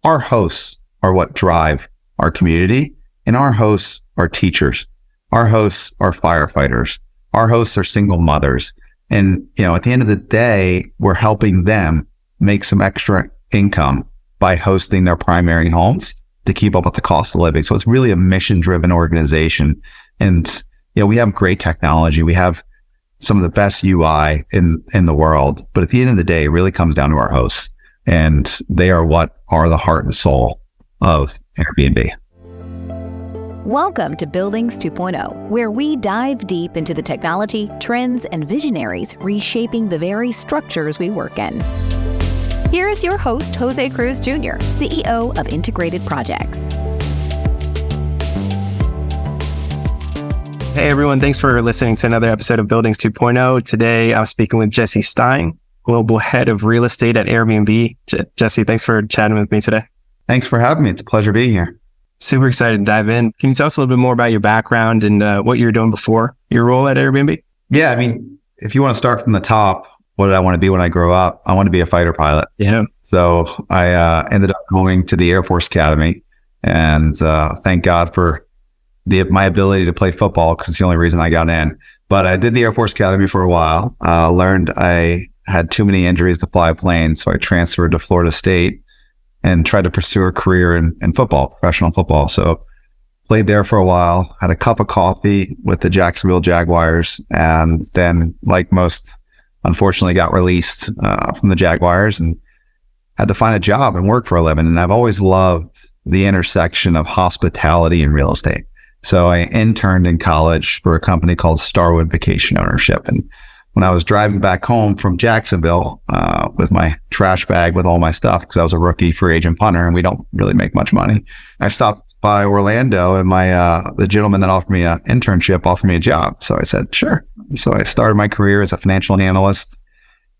our hosts are what drive our community, and our hosts are teachers. Our hosts are firefighters. Our hosts are single mothers. And, at the end of the day, we're helping them make some extra income by hosting their primary homes to keep up with the cost of living. So it's really a mission-driven organization. And, we have great technology. We have some of the best UI in the world. But at the end of the day, it really comes down to our hosts. And they are what are the heart and soul of Airbnb. Welcome to Buildings 2.0, where we dive deep into the technology, trends, and visionaries reshaping the very structures we work in. Here is your host, Jose Cruz Jr., CEO of Integrated Projects. Hey everyone, thanks for listening to another episode of Buildings 2.0. Today, I'm speaking with Jesse Stein, Global Head of Real Estate at Airbnb. Jesse, thanks for chatting with me today. Thanks for having me. It's a pleasure being here. Super excited to dive in. Can you tell us a little bit more about your background and what you were doing before your role at Airbnb? Yeah, if you want to start from the top, what did I want to be when I grow up? I want to be a fighter pilot. Yeah. So I ended up going to the Air Force Academy, and thank God for my ability to play football, because it's the only reason I got in. But I did the Air Force Academy for a while. Learned I had too many injuries to fly a plane, so I transferred to Florida State and tried to pursue a career in football, professional football. So played there for a while, had a cup of coffee with the Jacksonville Jaguars, and then, like most, unfortunately got released from the Jaguars and had to find a job and work for a living. And I've always loved the intersection of hospitality and real estate. So I interned in college for a company called Starwood Vacation Ownership. And when I was driving back home from Jacksonville with my trash bag with all my stuff, because I was a rookie free agent punter and we don't really make much money, I stopped by Orlando, and the gentleman that offered me an internship offered me a job. So I said, sure. So I started my career as a financial analyst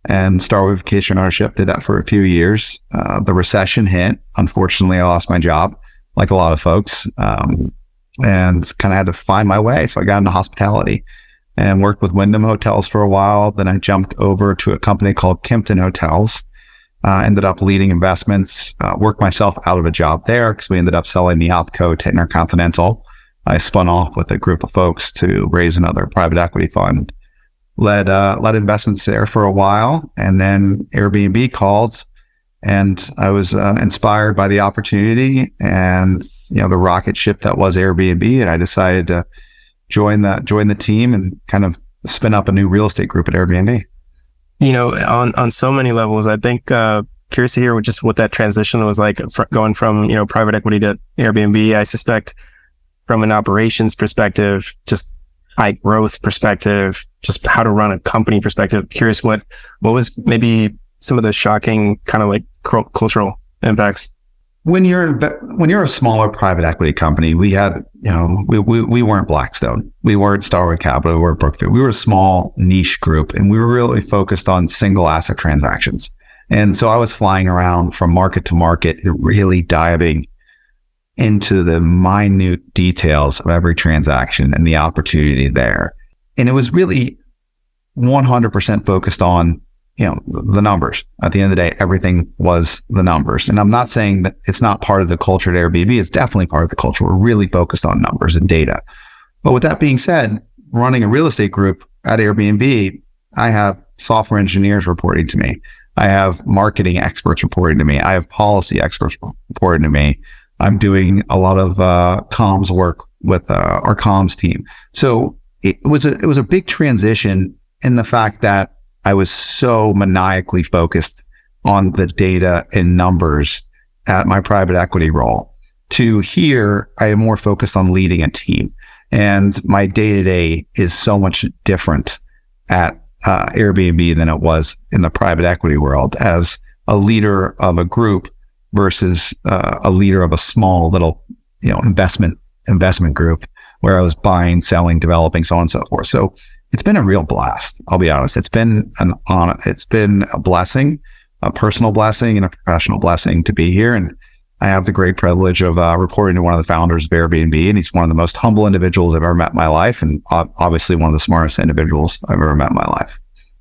and Starwood Vacation Ownership. Did that for a few years. The recession hit. Unfortunately, I lost my job, like a lot of folks, and kind of had to find my way. So I got into hospitality and worked with Wyndham Hotels for a while. Then I jumped over to a company called Kimpton Hotels. Ended up leading investments, worked myself out of a job there because we ended up selling the OpCo to Intercontinental. I spun off with a group of folks to raise another private equity fund. Led investments there for a while, and then Airbnb called, and I was inspired by the opportunity and the rocket ship that was Airbnb, and I decided to join the team and kind of spin up a new real estate group at Airbnb. On so many levels, I think curious to hear just what that transition was like going from private equity to Airbnb. I suspect from an operations perspective, just high growth perspective, just how to run a company perspective. Curious what was maybe some of the shocking kind of like cultural impacts. When you're a smaller private equity company, we had, we weren't Blackstone. We weren't Starwood Capital. We weren't Brookfield. We were a small niche group, and we were really focused on single asset transactions. And so I was flying around from market to market, really diving into the minute details of every transaction and the opportunity there. And it was really 100% focused on the numbers. At the end of the day, everything was the numbers. And I'm not saying that it's not part of the culture at Airbnb. It's definitely part of the culture. We're really focused on numbers and data. But with that being said, running a real estate group at Airbnb, I have software engineers reporting to me. I have marketing experts reporting to me. I have policy experts reporting to me. I'm doing a lot of comms work with our comms team. So it was a big transition in the fact that I was so maniacally focused on the data and numbers at my private equity role to here, I am more focused on leading a team. And my day-to-day is so much different at Airbnb than it was in the private equity world as a leader of a group versus a leader of a small little, investment group where I was buying, selling, developing, so on and so forth. So it's been a real blast. I'll be honest. It's been an honor. It's been a blessing, a personal blessing and a professional blessing to be here. And I have the great privilege of reporting to one of the founders of Airbnb, and he's one of the most humble individuals I've ever met in my life, and obviously one of the smartest individuals I've ever met in my life.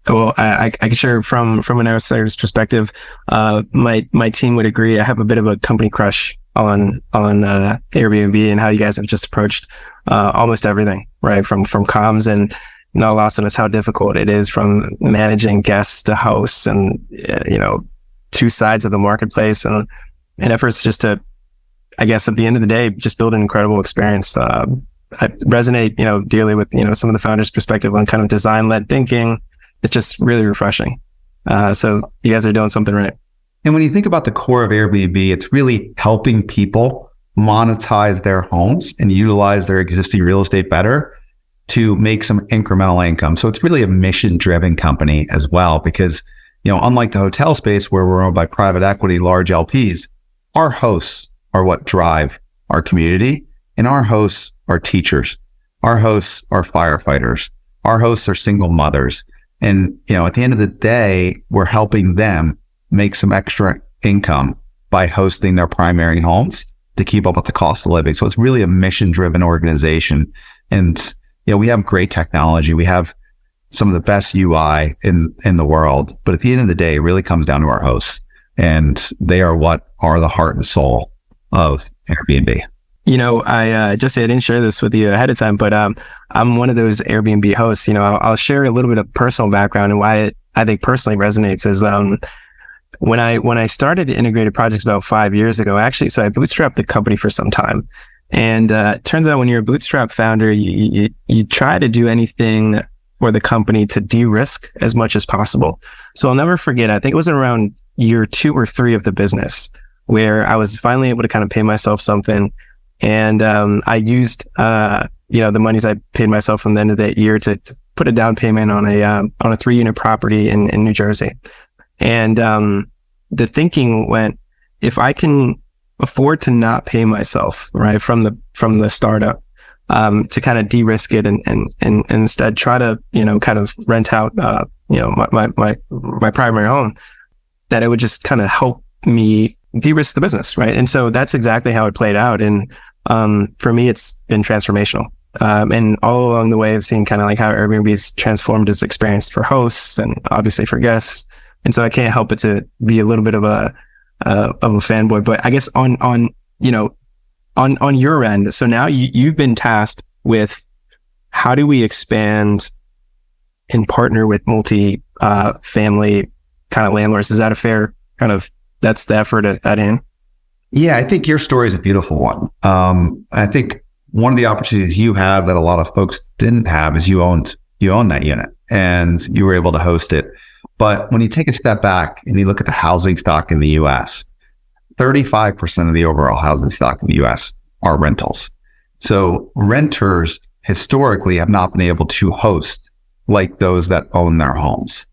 Well, I can share from an outsider's perspective. My team would agree. I have a bit of a company crush on Airbnb and how you guys have just approached almost everything, right? From comms, and not lost on us how difficult it is from managing guests to hosts, and two sides of the marketplace, and efforts just to, I guess, at the end of the day, just build an incredible experience. I resonate, dearly with some of the founders' perspective on kind of design-led thinking. It's just really refreshing. So you guys are doing something right. And when you think about the core of Airbnb, it's really helping people monetize their homes and utilize their existing real estate better to make some incremental income. So it's really a mission-driven company as well, because, unlike the hotel space where we're owned by private equity, large LPs, our hosts are what drive our community, and our hosts are teachers. Our hosts are firefighters. Our hosts are single mothers. And, at the end of the day, we're helping them make some extra income by hosting their primary homes to keep up with the cost of living. So it's really a mission-driven organization. And, we have great technology. We have some of the best UI in the world. But at the end of the day, it really comes down to our hosts. And they are what are the heart and soul of Airbnb. Jesse, I didn't share this with you ahead of time, but I'm one of those Airbnb hosts. I'll share a little bit of personal background and why it, I think, personally resonates is when I started integrated projects about 5 years ago, actually, so I bootstrapped the company for some time. And it turns out when you're a bootstrap founder, you try to do anything for the company to de-risk as much as possible. So I'll never forget, I think it was around year 2 or 3 of the business where I was finally able to kind of pay myself something. And I used the monies I paid myself from the end of that year to put a down payment on a 3-unit property in New Jersey. And the thinking went, if I can afford to not pay myself, right, from the startup, to kind of de-risk it and instead try to kind of rent out my primary home, that it would just kind of help me de-risk the business, right? And so that's exactly how it played out. And for me, it's been transformational. And all along the way, I've seen kind of like how Airbnb has transformed its experience for hosts and obviously for guests. And so I can't help but to be a little bit of a fanboy. But I guess on your end, so now you've been tasked with how do we expand and partner with multi-family kind of landlords? Is that a fair kind of, that's the effort at hand? Yeah, I think your story is a beautiful one. I think one of the opportunities you have that a lot of folks didn't have is you own that unit and you were able to host it. But when you take a step back and you look at the housing stock in the US, 35% of the overall housing stock in the US are rentals. So renters historically have not been able to host like those that own their homes.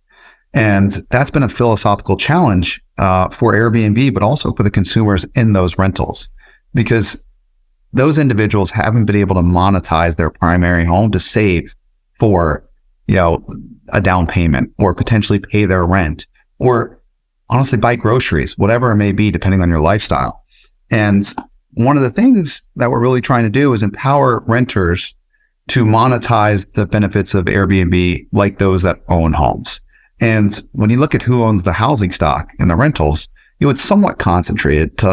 And that's been a philosophical challenge for Airbnb, but also for the consumers in those rentals, because those individuals haven't been able to monetize their primary home to save for, a down payment or potentially pay their rent or honestly buy groceries, whatever it may be, depending on your lifestyle. And one of the things that we're really trying to do is empower renters to monetize the benefits of Airbnb like those that own homes. And when you look at who owns the housing stock and the rentals, it's somewhat concentrated to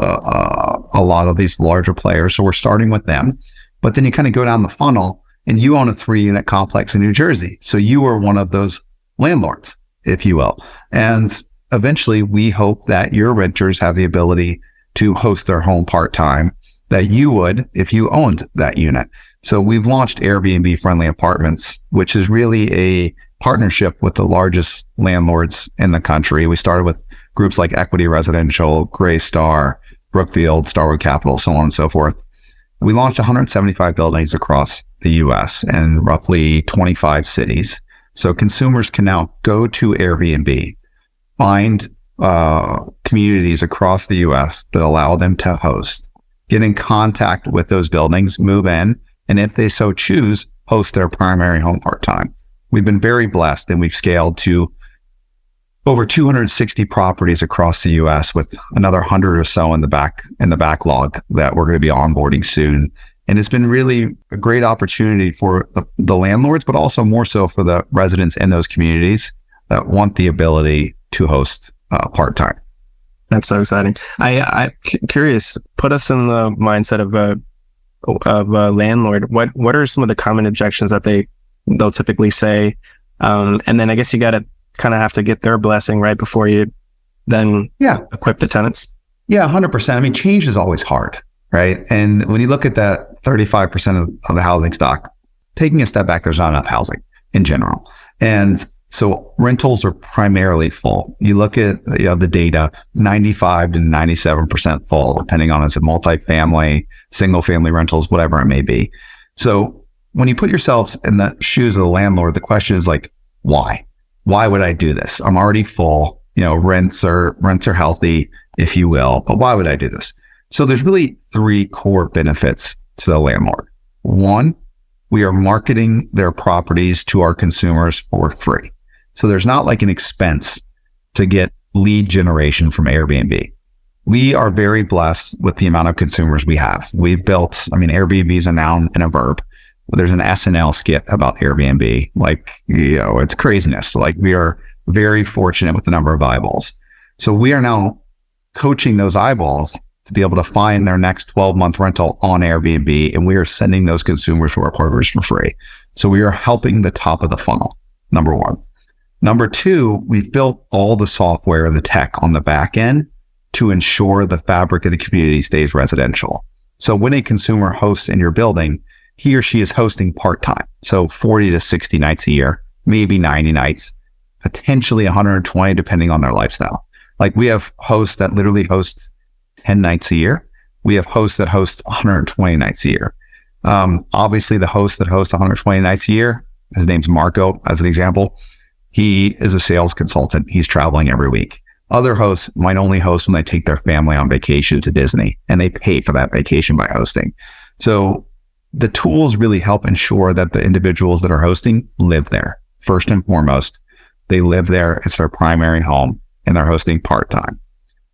a lot of these larger players. So we're starting with them, but then you kind of go down the funnel and you own a 3-unit complex in New Jersey. So you are one of those landlords, if you will. And eventually we hope that your renters have the ability to host their home part-time that you would if you owned that unit. So we've launched Airbnb Friendly Apartments, which is really a partnership with the largest landlords in the country. We started with groups like Equity Residential, Greystar, Brookfield, Starwood Capital, so on and so forth. We launched 175 buildings across the US and roughly 25 cities. So consumers can now go to Airbnb, find communities across the US that allow them to host, get in contact with those buildings, move in, and if they so choose, host their primary home part-time. We've been very blessed and we've scaled to over 260 properties across the US with another 100 or so in the backlog that we're going to be onboarding soon. And it's been really a great opportunity for the landlords, but also more so for the residents in those communities that want the ability to host part-time. That's so exciting. I'm curious, put us in the mindset of a landlord. What are some of the common objections that they'll typically say? And then I guess you got to kind of have to get their blessing right before you then equip the tenants. Yeah, 100%. I mean, change is always hard, right? And when you look at that 35% of the housing stock, taking a step back, there's not enough housing in general. And so rentals are primarily full. You look at the data, 95 to 97% full, depending on is it multifamily, single family rentals, whatever it may be. So when you put yourselves in the shoes of the landlord, the question is like, why? Why would I do this? I'm already full. Rents are healthy, if you will, but why would I do this? So there's really three core benefits to the landlord. One, we are marketing their properties to our consumers for free. So there's not like an expense to get lead generation from Airbnb. We are very blessed with the amount of consumers we have. We've built, Airbnb is a noun and a verb. There's an SNL skit about Airbnb. It's craziness. We are very fortunate with the number of eyeballs. So we are now coaching those eyeballs to be able to find their next 12-month rental on Airbnb. And we are sending those consumers to our partners for free. So we are helping the top of the funnel, number one. Number two, we've built all the software and the tech on the back end to ensure the fabric of the community stays residential. So when a consumer hosts in your building, he or she is hosting part-time. So 40 to 60 nights a year, maybe 90 nights, potentially 120 depending on their lifestyle. We have hosts that literally host 10 nights a year. We have hosts that host 120 nights a year. Obviously the host that hosts 120 nights a year, his name's Marco, as an example. He is a sales consultant. He's traveling every week. Other hosts might only host when they take their family on vacation to Disney, and they pay for that vacation by hosting. So the tools really help ensure that the individuals that are hosting live there. First and foremost, they live there. It's their primary home, and they're hosting part-time.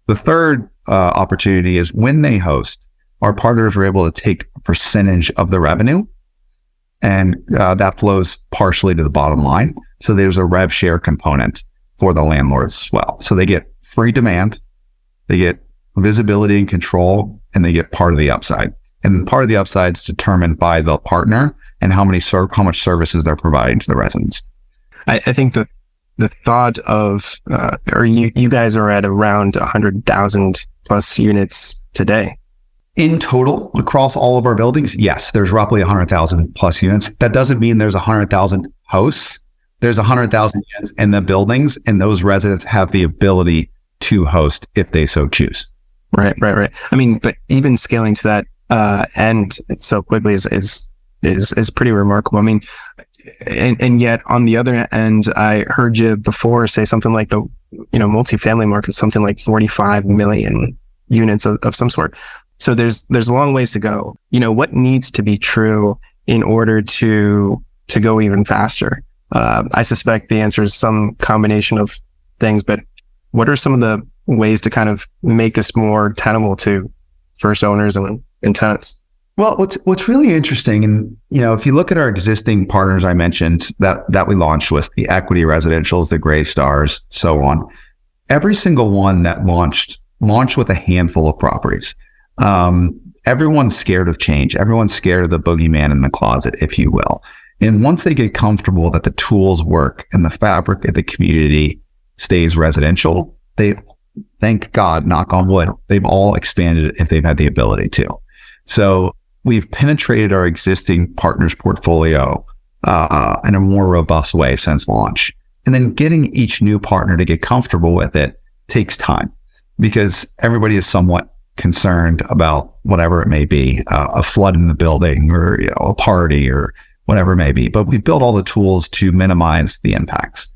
The third opportunity is when they host, our partners are able to take a percentage of the revenue, and that flows partially to the bottom line. So there's a rev share component for the landlords as well. So they get free demand, they get visibility and control, and they get part of the upside. And part of the upside is determined by the partner and how much services they're providing to the residents. I think the thought of, you guys are at around 100,000 plus units today. In total, across all of our buildings, yes, there's roughly 100,000 plus units. That doesn't mean there's 100,000 hosts. There's 100,000 units in the buildings, and those residents have the ability to host if they so choose. Right. But even scaling to that end so quickly is pretty remarkable. And yet on the other end, I heard you before say something like the multifamily market, something like 45 million units of some sort. So there's a long ways to go. What needs to be true in order to go even faster? I suspect the answer is some combination of things, but what are some of the ways to kind of make this more tenable to first owners and tenants? Well, what's really interesting, and if you look at our existing partners I mentioned that we launched with, the Equity Residentials, the Gray Stars, so on, every single one that launched with a handful of properties. Everyone's scared of change. Everyone's scared of the boogeyman in the closet, if you will. And once they get comfortable that the tools work and the fabric of the community stays residential, they, thank God, knock on wood, they've all expanded if they've had the ability to. So we've penetrated our existing partners portfolio in a more robust way since launch. And then getting each new partner to get comfortable with it takes time because everybody is somewhat concerned about whatever it may be, a flood in the building or a party or whatever it may be. But we've built all the tools to minimize the impacts.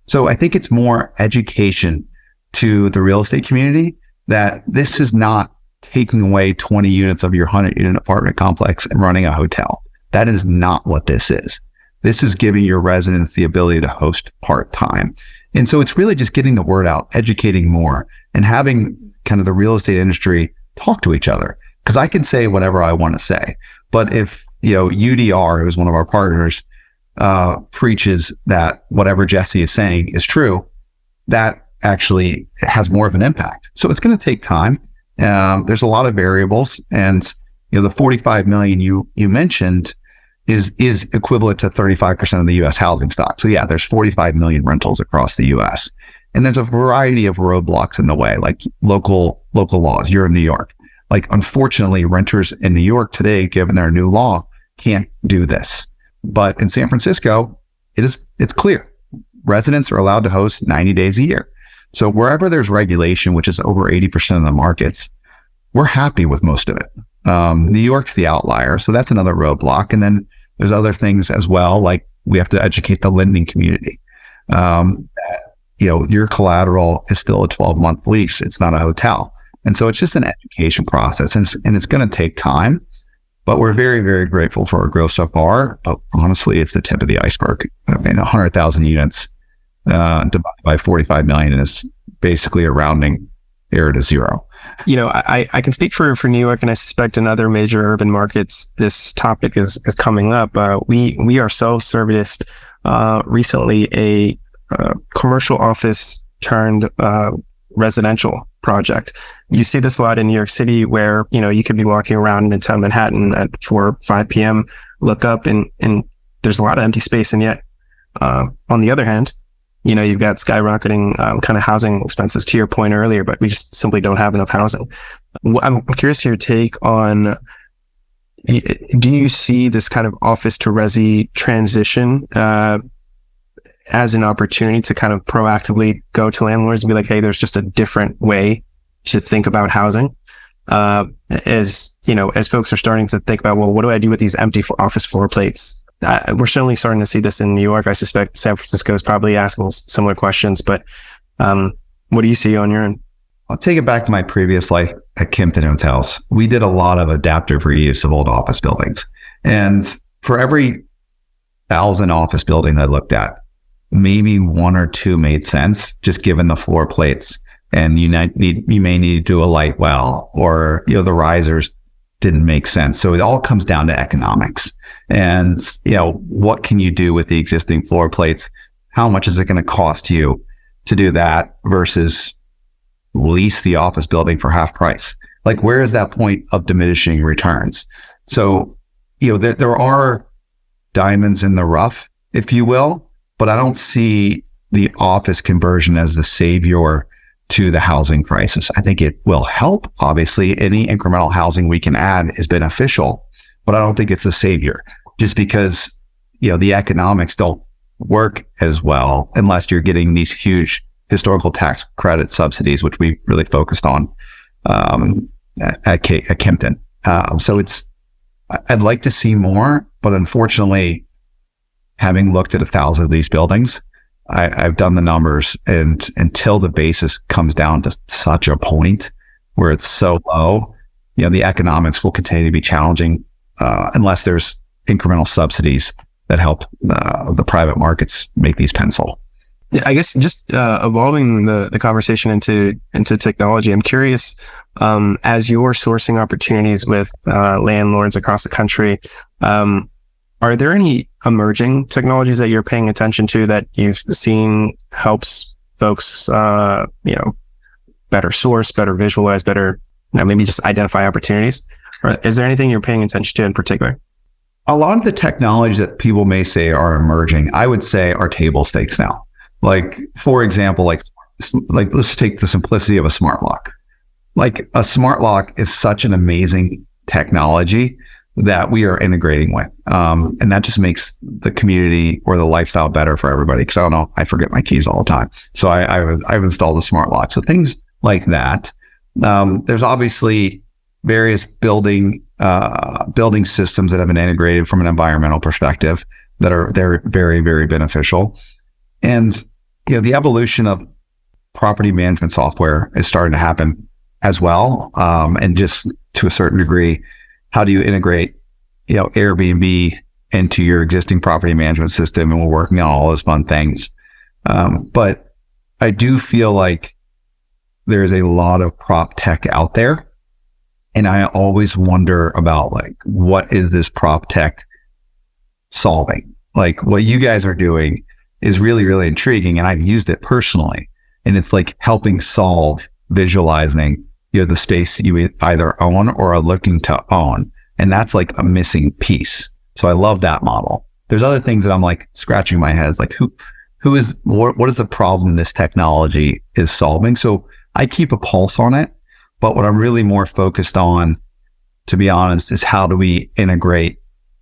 So I think it's more education to the real estate community that this is not taking away 20 units of your 100-unit apartment complex and running a hotel. That is not what this is. This is giving your residents the ability to host part-time. And so it's really just getting the word out, educating more, and having kind of the real estate industry talk to each other. Because I can say whatever I want to say. But if, UDR, who's one of our partners, preaches that whatever Jesse is saying is true, that actually has more of an impact. So it's going to take time. There's a lot of variables, and the 45 million you mentioned is equivalent to 35% of the U.S. housing stock. So yeah, there's 45 million rentals across the U.S. And there's a variety of roadblocks in the way, like local laws. You're in New York. Like, unfortunately, renters in New York today, given their new law, can't do this. But in San Francisco, it's clear. Residents are allowed to host 90 days a year. So wherever there's regulation, which is over 80% of the markets, we're happy with most of it. New York's the outlier, so that's another roadblock. And then there's other things as well, like we have to educate the lending community. Your collateral is still a 12-month lease. It's not a hotel. And so it's just an education process, and it's going to take time. But we're very, very grateful for our growth so far. But honestly, it's the tip of the iceberg. I mean, 100,000 units divided by 45 million is basically a rounding error to zero. I can speak for New York, and I suspect in other major urban markets, this topic is coming up. We ourselves serviced recently a commercial office turned residential project. You see this a lot in New York City, where you could be walking around in Midtown Manhattan at 4 or 5 p.m., look up, and there's a lot of empty space, and yet on the other hand, you've got skyrocketing kind of housing expenses, to your point earlier, but we just simply don't have enough housing. I'm curious to your take on, do you see this kind of office to resi transition as an opportunity to kind of proactively go to landlords and be like, hey, there's just a different way to think about housing? As folks are starting to think about, well, what do I do with these empty office floor plates? We're certainly starting to see this in New York. I suspect San Francisco is probably asking similar questions, but what do you see on your end? I'll take it back to my previous life at Kimpton Hotels. We did a lot of adaptive reuse of old office buildings. And for every 1,000 office buildings I looked at, maybe 1 or 2 made sense, just given the floor plates. And you may need to do a light well, or the risers didn't make sense. So it all comes down to economics. And what can you do with the existing floor plates? How much is it going to cost you to do that versus lease the office building for half price? Like, where is that point of diminishing returns? So there are diamonds in the rough, if you will, but I don't see the office conversion as the savior to the housing crisis. I think it will help. Obviously, any incremental housing we can add is beneficial, but I don't think it's the savior, just because the economics don't work as well unless you're getting these huge historical tax credit subsidies, which we really focused on at Kimpton. So I'd like to see more, but unfortunately, having looked at 1,000 of these buildings, I've done the numbers, and until the basis comes down to such a point where it's so low, the economics will continue to be challenging unless there's incremental subsidies that help the private markets make these pencil. Yeah, I guess just evolving the conversation into technology, I'm curious, as you're sourcing opportunities with landlords across the country, are there any emerging technologies that you're paying attention to that you've seen helps folks, better source, better visualize, better, maybe just identify opportunities? Or is there anything you're paying attention to in particular? A lot of the technologies that people may say are emerging, I would say are table stakes now. Like, for example, like let's take the simplicity of a smart lock. Like, a smart lock is such an amazing technology that we are integrating with. And that just makes the community or the lifestyle better for everybody. Because I don't know, I forget my keys all the time. So I've installed a smart lock. So things like that. There's obviously various building systems that have been integrated from an environmental perspective they're very, very beneficial. And the evolution of property management software is starting to happen as well. And just to a certain degree, how do you integrate, Airbnb into your existing property management system? And we're working on all those fun things. But I do feel like there's a lot of prop tech out there. And I always wonder about, like, what is this prop tech solving? like what you guys are doing is really, really intriguing. And I've used it personally. And it's like helping solve visualizing, the space you either own or are looking to own. And that's like a missing piece. So I love that model. There's other things that I'm like scratching my head. It's like, what is the problem this technology is solving? So I keep a pulse on it. But what I'm really more focused on, to be honest, is how do we integrate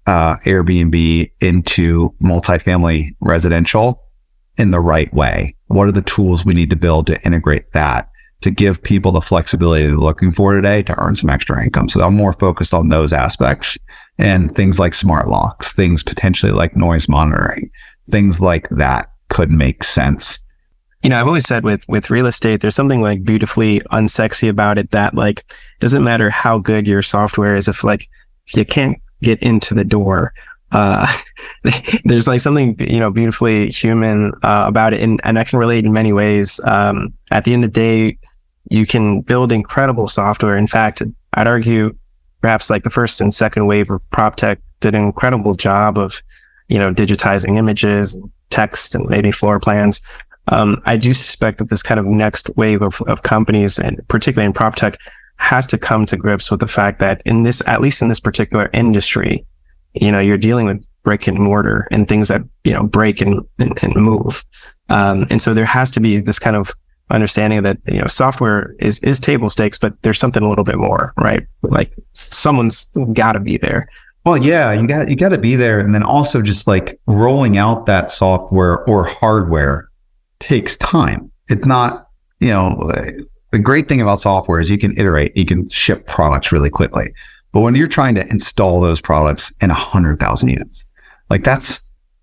Airbnb into multifamily residential in the right way? What are the tools we need to build to integrate that, to give people the flexibility they're looking for today to earn some extra income? So I'm more focused on those aspects and things like smart locks, things potentially like noise monitoring, things like that could make sense. I've always said with real estate, there's something like beautifully unsexy about it that like, doesn't matter how good your software is, if you can't get into the door, there's like something, beautifully human about it. And I can relate in many ways. At the end of the day, you can build incredible software. In fact, I'd argue perhaps like the first and second wave of prop tech did an incredible job of, digitizing images, text, and maybe floor plans. I do suspect that this kind of next wave of companies, and particularly in prop tech, has to come to grips with the fact that at least in this particular industry, you're dealing with brick and mortar and things that, break and move. And so there has to be this kind of understanding that, software is table stakes, but there's something a little bit more, right? Like someone's got to be there. Well, yeah, you got to be there. And then also just like rolling out that software or hardware takes time. It's not, the great thing about software is you can iterate, you can ship products really quickly. But when you're trying to install those products in 100,000 units, like that's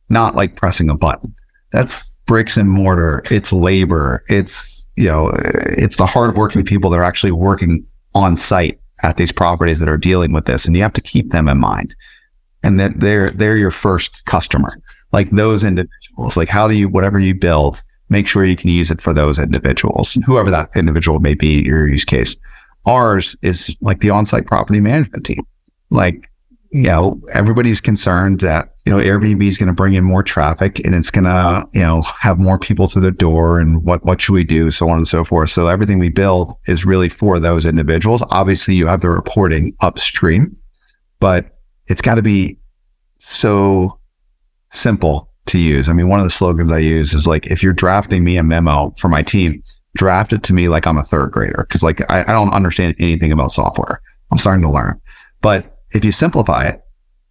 not like pressing a button. That's bricks and mortar. It's labor. It's, it's the hardworking people that are actually working on site at these properties that are dealing with this. And you have to keep them in mind. And that they're your first customer. Like those individuals, like how do you, whatever you build, make sure you can use it for those individuals, whoever that individual may be, your use case. Ours is like the on-site property management team. Like, everybody's concerned that, Airbnb is going to bring in more traffic and it's going to, have more people through the door, and what should we do? So on and so forth. So everything we build is really for those individuals. Obviously you have the reporting upstream, but it's got to be so simple to use. I mean, one of the slogans I use is like, if you're drafting me a memo for my team, draft it to me like I'm a third grader. Cause like, I don't understand anything about software. I'm starting to learn, but if you simplify it,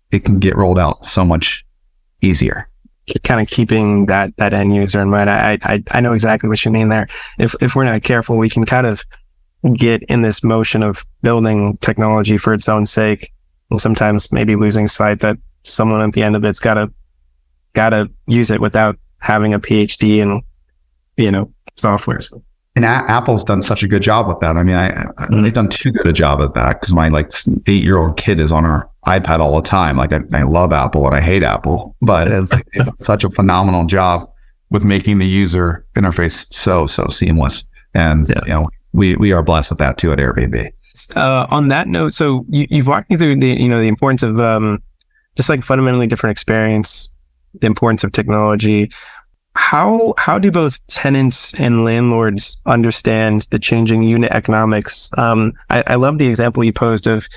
it can get rolled out so much easier. Kind of keeping that end user in mind. I know exactly what you mean there. If we're not careful, we can kind of get in this motion of building technology for its own sake, and sometimes maybe losing sight that someone at the end of it's gotta use it without having a PhD in, software. And Apple's done such a good job with that. I mean, they've done too good a job at that, because my 8-year-old kid is on her iPad all the time. Like I love Apple and I hate Apple, but it's such a phenomenal job with making the user interface so seamless. And we are blessed with that too at Airbnb. On that note, so you've walked me through the importance of just like fundamentally different experience, the importance of technology. How do both tenants and landlords understand the changing unit economics? I love the example you posed of,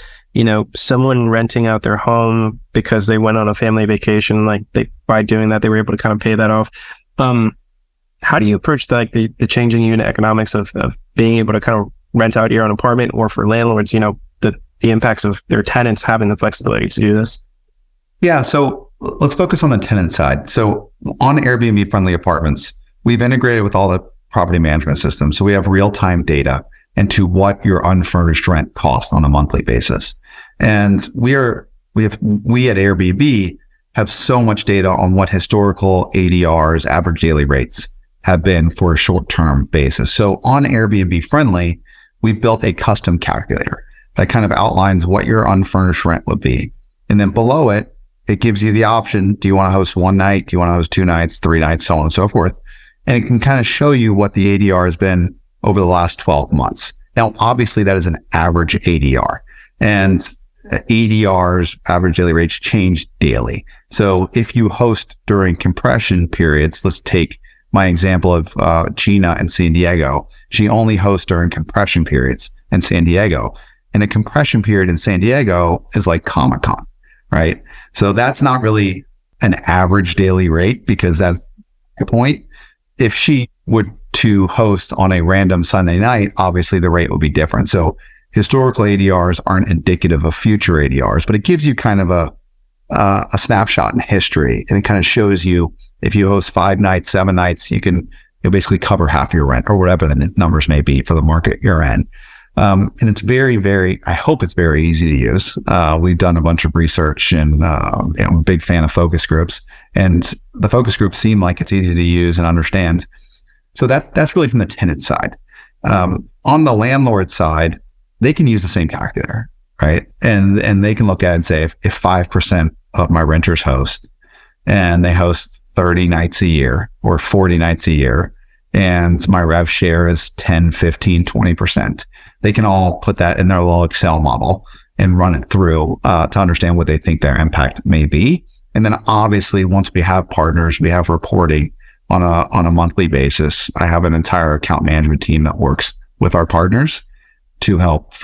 someone renting out their home because they went on a family vacation. Like by doing that, they were able to kind of pay that off. How do you approach the changing unit economics of being able to kind of rent out your own apartment, or for landlords, the impacts of their tenants having the flexibility to do this? Yeah. So let's focus on the tenant side. So on Airbnb friendly apartments, we've integrated with all the property management systems. So we have real-time data into what your unfurnished rent costs on a monthly basis. And we at Airbnb have so much data on what historical ADRs, average daily rates, have been for a short-term basis. So on Airbnb friendly, we built a custom calculator that kind of outlines what your unfurnished rent would be. And then below it, it gives you the option. Do you want to host one night? Do you want to host 2 nights, 3 nights, so on and so forth? And it can kind of show you what the ADR has been over the last 12 months. Now, obviously that is an average ADR. And ADRs, average daily rates, change daily. So if you host during compression periods, let's take my example of Gina in San Diego. She only hosts during compression periods in San Diego. And a compression period in San Diego is like Comic-Con, right? So that's not really an average daily rate, because that's the point. If she would to host on a random Sunday night, obviously the rate would be different. So historical ADRs aren't indicative of future ADRs, but it gives you kind of a snapshot in history, and it kind of shows you if you host 5 nights, 7 nights, you'll basically cover half your rent or whatever the numbers may be for the market you're in. And it's very, very, I hope it's very easy to use. We've done a bunch of research, and I'm a big fan of focus groups, and the focus groups seem like it's easy to use and understand. So that's really from the tenant side. On the landlord side, they can use the same calculator, right? And they can look at it and say, if 5% of my renters host, and they host 30 nights a year or 40 nights a year, and my rev share is 10, 15, 20%, they can all put that in their little Excel model and run it through to understand what they think their impact may be. And then obviously, once we have partners, we have reporting on a monthly basis. I have an entire account management team that works with our partners to help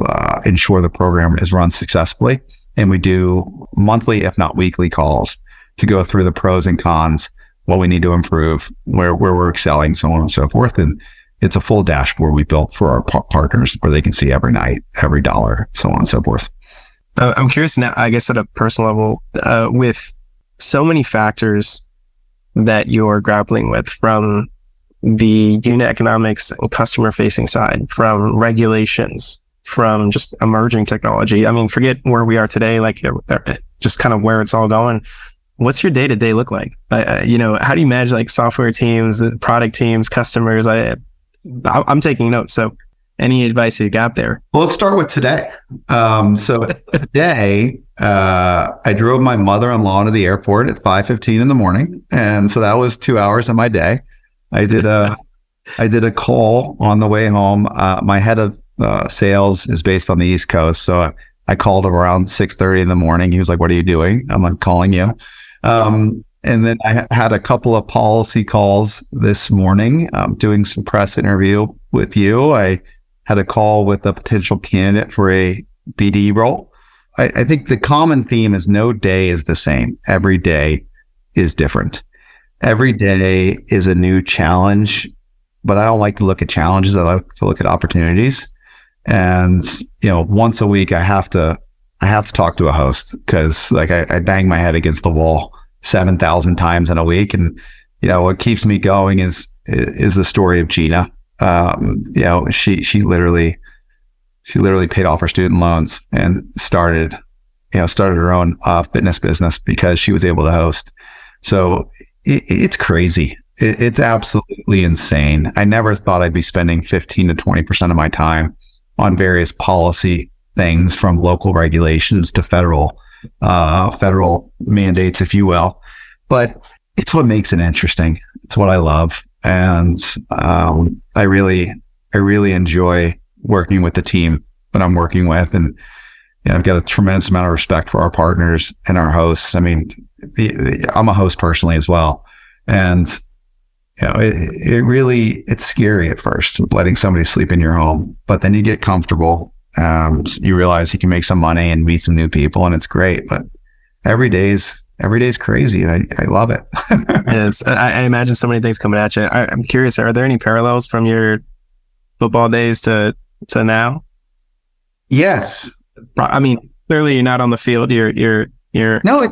ensure the program is run successfully. And we do monthly, if not weekly, calls to go through the pros and cons, what we need to improve, where we're excelling, so on and so forth. And it's a full dashboard we built for our partners where they can see every night, every dollar, so on and so forth. I'm curious now, I guess at a personal level, with so many factors that you're grappling with, from the unit economics and customer facing side, from regulations, from just emerging technology. I mean, forget where we are today, like just kind of where it's all going. What's your day to day look like? How do you manage like software teams, product teams, customers? I'm taking notes. So any advice you got there? Well, let's start with today. So today, I drove my mother-in-law to the airport at 5:15 in the morning. And so that was 2 hours of my day. I did a call on the way home. My head of sales is based on the East Coast. So I called him around 6:30 in the morning. He was like, "What are you doing?" I'm like, "Calling you." And then I had a couple of policy calls this morning, doing some press interview with you. I had a call with a potential candidate for a BD role. I think the common theme is no day is the same. Every day is different. Every day is a new challenge, but I don't like to look at challenges. I like to look at opportunities. And, once a week I have to talk to a host, because like I bang my head against the wall 7,000 times in a week. And, what keeps me going is the story of Gina. She literally paid off her student loans and started her own fitness business because she was able to host. So it's crazy. It's absolutely insane. I never thought I'd be spending 15 to 20% of my time on various policy things, from local regulations to federal mandates, if you will. But it's what makes it interesting. It's what I love. And I really enjoy working with the team that I'm working with. And I've got a tremendous amount of respect for our partners and our hosts. I mean, I'm a host personally as well. And it's scary at first, letting somebody sleep in your home, but then you get comfortable. You realize you can make some money and meet some new people, and it's great. But every day's crazy, and I love it. Yes, I imagine so many things coming at you. I'm curious, are there any parallels from your football days to now? Yes. I mean, clearly you're not on the field. You're. No,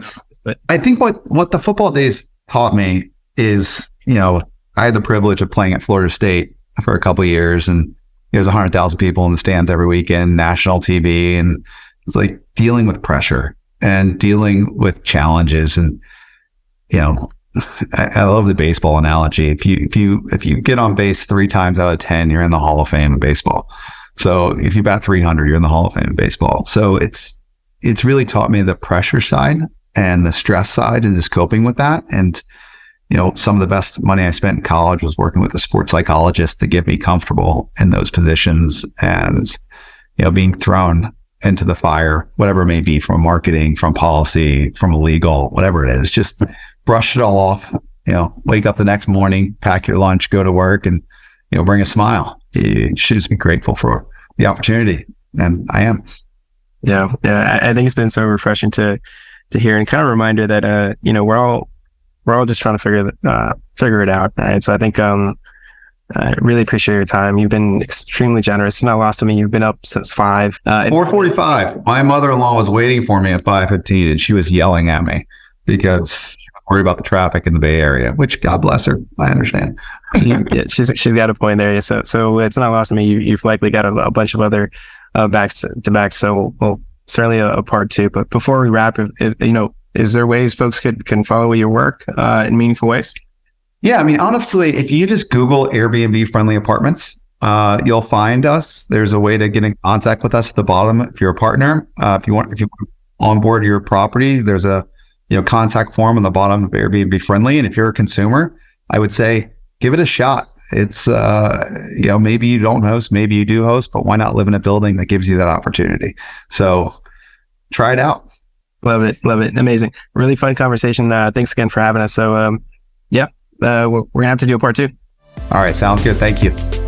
I think what the football days taught me is, I had the privilege of playing at Florida State for a couple of years, and there's 100,000 people in the stands every weekend, national TV, and it's like dealing with pressure and dealing with challenges. And I love the baseball analogy. If you get on base 3 times out of 10, you're in the Hall of Fame in baseball. So if you bat 300, you're in the Hall of Fame in baseball. So it's really taught me the pressure side and the stress side and just coping with that. And some of the best money I spent in college was working with a sports psychologist to get me comfortable in those positions, and being thrown into the fire, whatever it may be, from marketing, from policy, from legal, whatever it is. Just brush it all off. Wake up the next morning, pack your lunch, go to work, and bring a smile. You should just be grateful for the opportunity, and I am. Yeah. I think it's been so refreshing to hear, and kind of a reminder that we're all just trying to figure it out. Right. So I think I really appreciate your time. You've been extremely generous. It's not lost to me. You've been up since 5. 4:45. My mother-in-law was waiting for me at 5:15, and she was yelling at me because she was worried about the traffic in the Bay Area. Which, God bless her, I understand. Yeah, she's got a point there. So it's not lost to me. You've likely got a bunch of other backs to back. So we'll certainly a part 2. But before we wrap, if is there ways folks can follow your work in meaningful ways? Yeah, I mean, honestly, if you just Google Airbnb friendly apartments, you'll find us. There's a way to get in contact with us at the bottom if you're a partner. If you want onboard your property, there's a contact form on the bottom of Airbnb friendly. And if you're a consumer, I would say give it a shot. It's maybe you don't host, maybe you do host, but why not live in a building that gives you that opportunity? So try it out. Love it. Amazing. Really fun conversation. Thanks again for having us. So we're gonna have to do a part 2. All right, sounds good. Thank you.